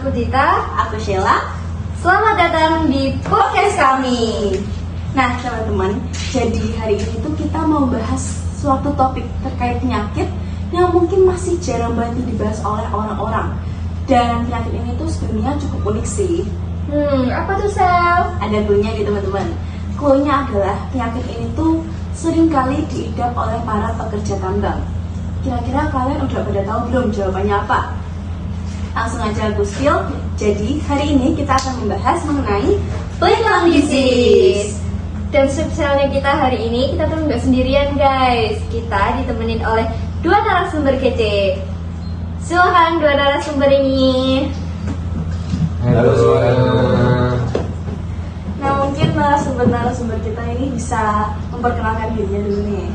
Aku Dita. Aku Sheila. Selamat datang di podcast kami. Nah teman-teman, jadi hari ini tuh kita mau bahas suatu topik terkait penyakit yang mungkin masih jarang banget dibahas oleh orang-orang. Dan penyakit ini tuh sebenarnya cukup unik sih. Apa tuh Sel? Ada cluenya nih teman-teman. Cluenya adalah penyakit ini tuh seringkali diidap oleh para pekerja tambang. Kira-kira kalian udah pada tahu belum jawabannya apa? Langsung aja aku spill. Jadi hari ini kita akan membahas mengenai black lung disease. Dan spesialnya kita hari ini, kita tuh nggak sendirian guys. Kita ditemenin oleh dua narasumber kece. Silakan dua narasumber ini. Halo. Nah mungkin narasumber kita ini bisa memperkenalkan dirinya dulu nih.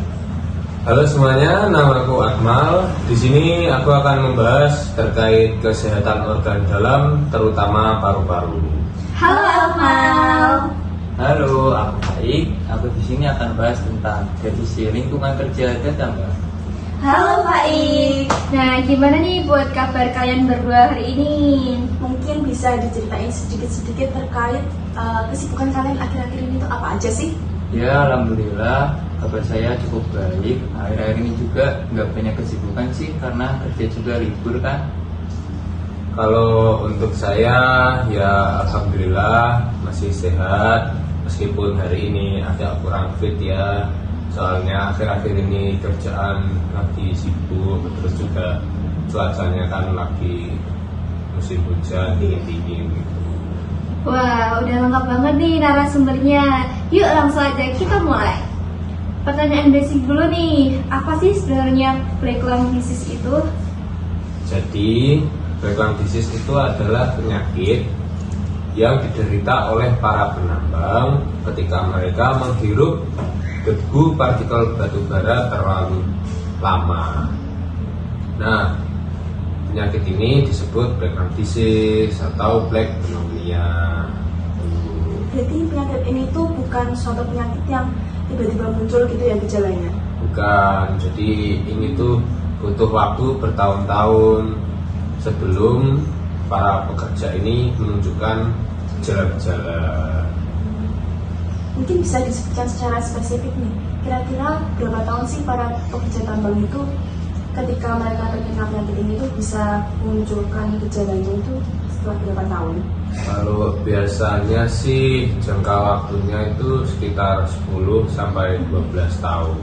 Halo semuanya, nama aku Akmal. Di sini aku akan membahas terkait kesehatan organ dalam, terutama paru-paru. Halo Akmal. Halo, aku Baik. Aku di sini akan bahas tentang revisi lingkungan kerja dan tambang. Halo Pak Ik. Nah, gimana nih buat kabar kalian berdua hari ini? Mungkin bisa diceritain sedikit-sedikit terkait kesibukan kalian akhir-akhir ini tuh apa aja sih? Ya, alhamdulillah kabar saya cukup baik. Akhir-akhir ini juga nggak banyak kesibukan sih karena kerja juga libur kan. Kalau untuk saya, ya alhamdulillah masih sehat. Meskipun hari ini agak kurang fit ya, soalnya akhir-akhir ini kerjaan lagi sibuk, terus juga cuacanya kan lagi musim hujan, dingin-dingin gitu. Wah, udah lengkap banget nih narasumbernya. Yuk langsung aja kita mulai. Pertanyaan basic dulu nih, apa sih sebenarnya black lung disease itu? Jadi, black lung disease itu adalah penyakit yang diderita oleh para penambang ketika mereka menghirup debu partikel batu bara terlalu lama. Nah, penyakit ini disebut black lung disease atau black pneumonia. Berarti penyakit ini tuh bukan suatu penyakit yang tiba-tiba muncul gitu ya gejalanya? Bukan, jadi ini tuh butuh waktu bertahun-tahun sebelum para pekerja ini menunjukkan gejala-gejala. Mungkin bisa disebutkan secara spesifik nih, kira-kira berapa tahun sih para pekerja tambang itu ketika mereka terkena penyakit ini tuh bisa memunculkan gejalanya itu setelah berapa tahun? Kalau biasanya sih jangka waktunya itu sekitar 10 sampai 12 tahun.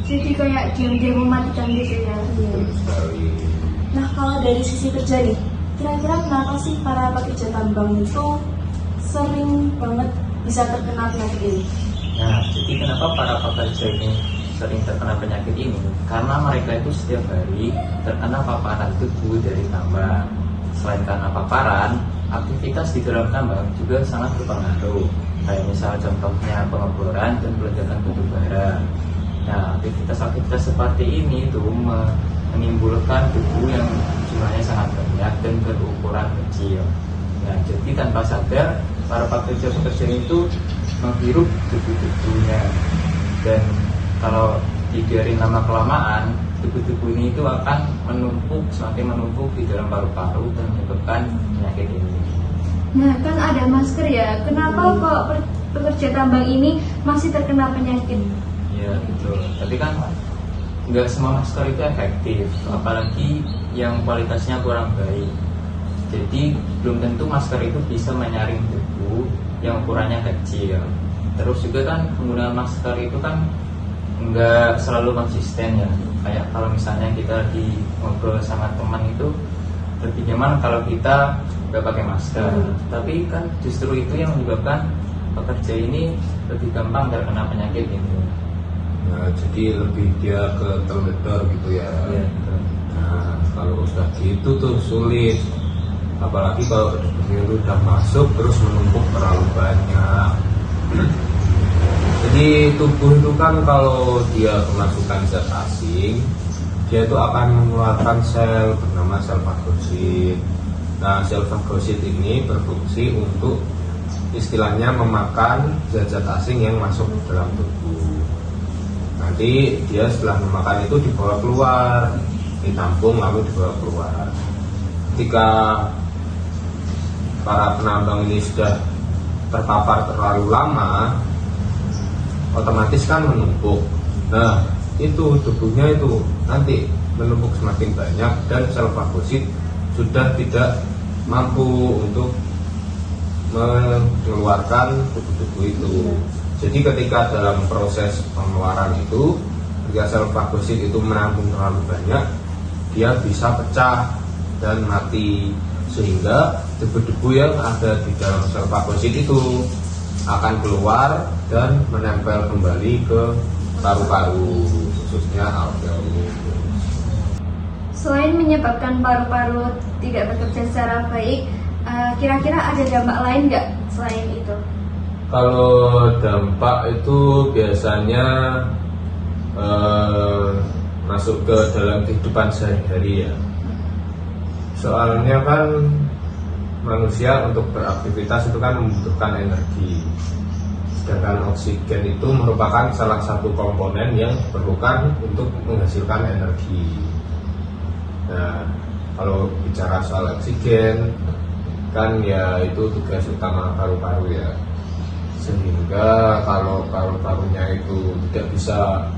Jadi kayak diam-diam mematikan gitu ya. Betul sekali. Nah kalau dari sisi kerja nih, kira-kira kenapa sih para pekerja tambang itu sering banget bisa terkena penyakit ini? Nah, jadi kenapa para pekerja ini sering terkena penyakit ini? Karena mereka itu setiap hari terkena paparan debu dari tambang. Selain karena paparan, aktivitas di dalam tambang juga sangat berpengaruh. Kayak misal contohnya pengeboran dan peledakan batu bara. Nah, aktivitas seperti ini itu menimbulkan debu yang jumlahnya sangat banyak dan berukuran kecil. Nah, jadi tanpa sadar para pekerja itu menghirup debu-debunya, dan kalau dibiarin lama kelamaan debu-debu ini itu akan semakin menumpuk di dalam paru-paru dan menyebabkan penyakit ini. Nah, kan ada masker ya. Kenapa kok pekerja tambang ini masih terkena penyakit? Ya betul. Tapi kan nggak semua masker itu efektif, apalagi yang kualitasnya kurang baik. Jadi belum tentu masker itu bisa menyaring debu yang ukurannya kecil. Terus juga kan penggunaan masker itu kan nggak selalu konsisten ya. Kayak kalau misalnya kita lagi ngobrol sama teman itu lebih nyaman kalau kita nggak pakai masker. Tapi kan justru itu yang menyebabkan pekerja ini lebih gampang terkena penyakit ini. Nah, jadi lebih dia ke teledor gitu ya. Iya, betul. Nah, kalau udah gitu tuh sulit. Apalagi kalau debunya itu udah masuk terus menumpuk terlalu banyak. Jadi tubuh itu kan kalau dia kemasukan zat asing, dia itu akan mengeluarkan sel bernama sel fagosit. Nah, sel fagosit ini berfungsi untuk istilahnya memakan zat-zat asing yang masuk ke dalam tubuh. Nanti dia setelah memakan itu dibawa keluar, ditampung lalu dibawa keluar. ketika para penambang ini sudah terpapar terlalu lama, otomatis kan menumpuk. Nah, itu debunya itu nanti menumpuk semakin banyak dan sel fagosit sudah tidak mampu untuk mengeluarkan debu-debu itu. Jadi ketika dalam proses pengeluaran itu, ketika sel fagosit itu menampung terlalu banyak, dia bisa pecah dan mati, sehingga debu-debu yang ada di dalam sel fagosit itu akan keluar dan menempel kembali ke paru-paru, khususnya alveolus. Selain menyebabkan paru-paru tidak bekerja secara baik, kira-kira ada dampak lain nggak selain itu? Kalau dampak itu biasanya masuk ke dalam kehidupan sehari-hari ya. Soalnya kan manusia untuk beraktivitas itu kan membutuhkan energi. Sedangkan oksigen itu merupakan salah satu komponen yang diperlukan untuk menghasilkan energi. Nah, kalau bicara soal oksigen kan ya itu tugas utama paru-paru ya. Sehingga kalau paru-parunya itu tidak bisa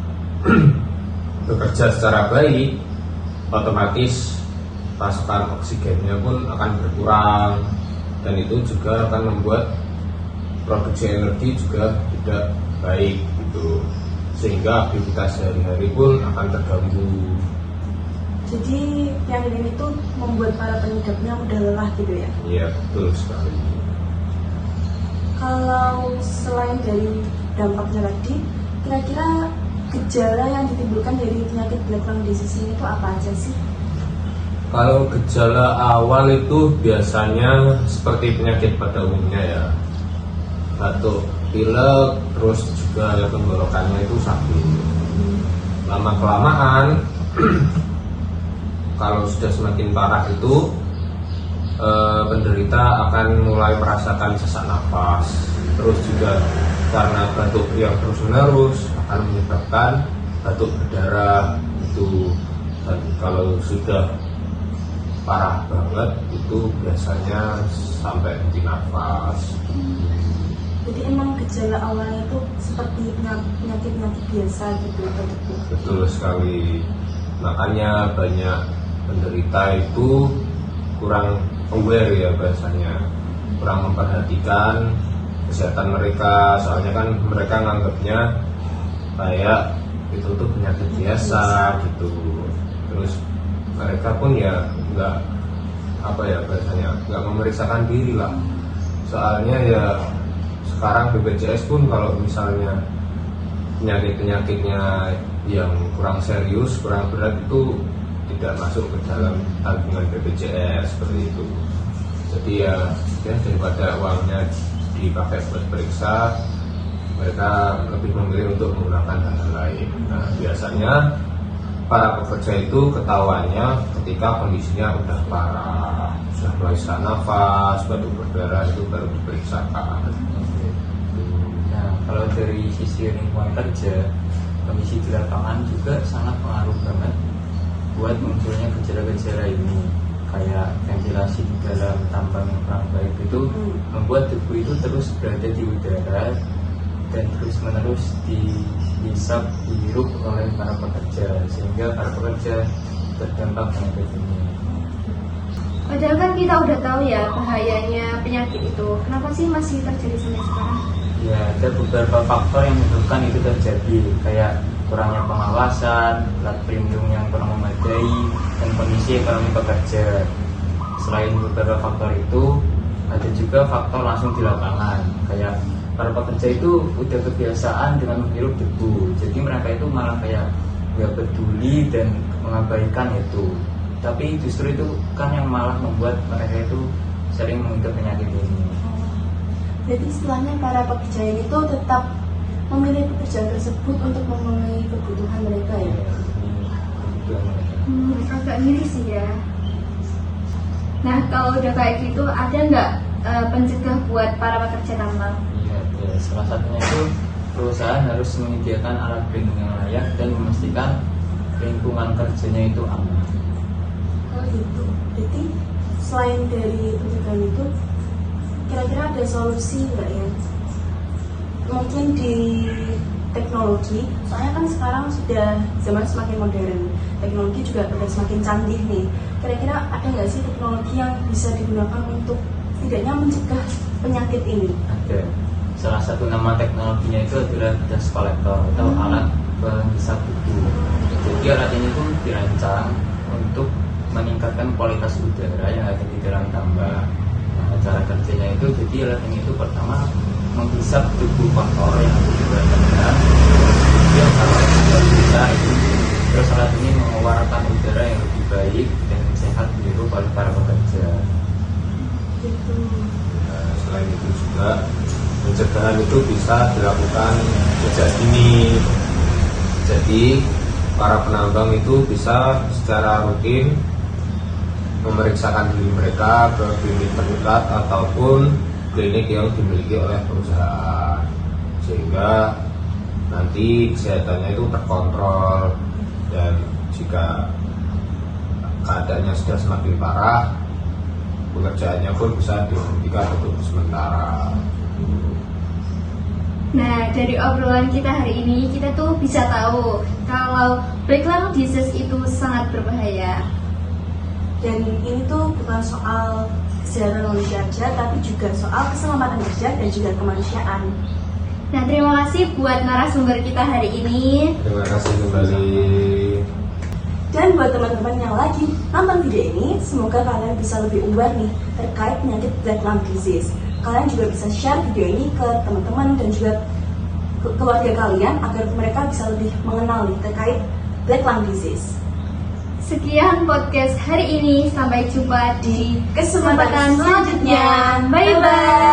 bekerja secara baik, otomatis pasokan oksigennya pun akan berkurang, dan itu juga akan membuat produksi energi juga tidak baik gitu, sehingga aktivitas sehari-hari pun akan terganggu. Jadi penyakit ini tuh membuat para pengidapnya mudah lelah gitu ya? Iya, betul sekali. Kalau selain dari dampaknya tadi, kira-kira gejala yang ditimbulkan dari penyakit black lung disease ini itu apa aja sih? Kalau gejala awal itu biasanya seperti penyakit pada umumnya ya, batuk, pilek, terus juga tenggorokannya itu sakit. Lama kelamaan kalau sudah semakin parah itu penderita akan mulai merasakan sesak nafas, terus juga karena batuk yang terus menerus akan menyebabkan batuk berdarah itu, dan kalau sudah parah banget itu biasanya sampai henti nafas. Jadi emang gejala awalnya itu seperti penyakit-penyakit biasa gitu ya? Betul sekali, makanya banyak penderita itu kurang aware ya, bahasanya kurang memperhatikan kesehatan mereka, soalnya kan mereka nganggapnya kayak itu tuh penyakit biasa gitu. Terus mereka pun ya nggak bahasanya nggak memeriksakan diri lah, soalnya ya sekarang BPJS pun kalau misalnya penyakit-penyakitnya yang kurang serius, kurang berat itu tidak masuk ke dalam tabungan BPJS seperti itu. Jadi ya daripada uangnya dipakai buat periksa, mereka lebih memilih untuk menggunakan hal lain. Nah, biasanya para pekerja itu ketahuannya ketika kondisinya udah parah, sudah mulai sesak nafas, batuk berdarah, itu baru diperiksakan. Nah, kalau dari sisi lingkungan kerja, kondisi di lapangan juga sangat pengaruh banget buat munculnya gejala-gejala ini. Kayak ventilasi di dalam tambang yang kurang baik itu membuat debu itu terus berada di udara dan terus-menerus dihisap, dihirup oleh para pekerja, sehingga para pekerja terdampak penyakit ini. Padahal kan kita udah tahu ya bahayanya penyakit itu, kenapa sih masih terjadi sampai sekarang? Ya, ada beberapa faktor yang menyebabkan itu terjadi, kayak kurangnya pengawasan, alat pelindung yang kurang memadai, dan kondisi ekonomi pekerja. Selain beberapa faktor itu, ada juga faktor langsung di lapangan, kayak para pekerja itu udah kebiasaan dengan menghirup debu, jadi mereka itu malah kayak nggak peduli dan mengabaikan itu. Tapi justru itu kan yang malah membuat mereka itu sering mengidap penyakit ini. Jadi istilahnya para pekerja ini tuh tetap memilih pekerjaan tersebut untuk memenuhi kebutuhan mereka ya? Agak miris sih ya. Nah, kalau udah kayak gitu, ada nggak pencegah buat para pekerja tambang? Ya, salah satunya itu perusahaan harus menyediakan alat pelindung yang layak dan memastikan lingkungan kerjanya itu aman. Oh gitu. Jadi selain dari pencegahan itu, kira-kira ada solusi nggak ya? Mungkin di teknologi, soalnya kan sekarang sudah zaman semakin modern, teknologi juga udah semakin canggih nih. Kira-kira ada nggak sih teknologi yang bisa digunakan untuk setidaknya mencegah penyakit ini? Ada. Salah satu nama teknologinya itu adalah dust collector atau alat penghisap debu. Jadi alat ini pun dirancang untuk meningkatkan kualitas udara yang ada di dalam tambang. Nah, cara kerjanya itu, jadi alat ini itu pertama menghisap debu kotor yang ada di dalam tambang. Kemudian kalau sudah bisa itu, terus alat ini mengeluarkan udara yang lebih baik dan sehat dihirup oleh para pekerja. Gitu. Nah, selain itu juga pencegahan itu bisa dilakukan sejak dini. Jadi para penambang itu bisa secara rutin memeriksakan diri mereka ke klinik terdekat ataupun klinik yang dimiliki oleh perusahaan, sehingga nanti kesehatannya itu terkontrol, dan jika keadaannya sudah semakin parah, pekerjaannya pun bisa dihentikan untuk sementara. Nah, dari obrolan kita hari ini, kita tuh bisa tahu kalau black lung disease itu sangat berbahaya. Dan ini tuh bukan soal kesehatan manusia aja, tapi juga soal keselamatan kerja dan juga kemanusiaan. Nah, terima kasih buat narasumber kita hari ini. Terima kasih kembali. Dan buat teman-teman yang lagi nonton video ini, semoga kalian bisa lebih aware nih terkait penyakit black lung disease. Kalian juga bisa share video ini ke teman-teman dan juga ke keluarga kalian agar mereka bisa lebih mengenal nih terkait black lung disease. Sekian podcast hari ini. Sampai jumpa di Kesempatan selanjutnya. Bye-bye.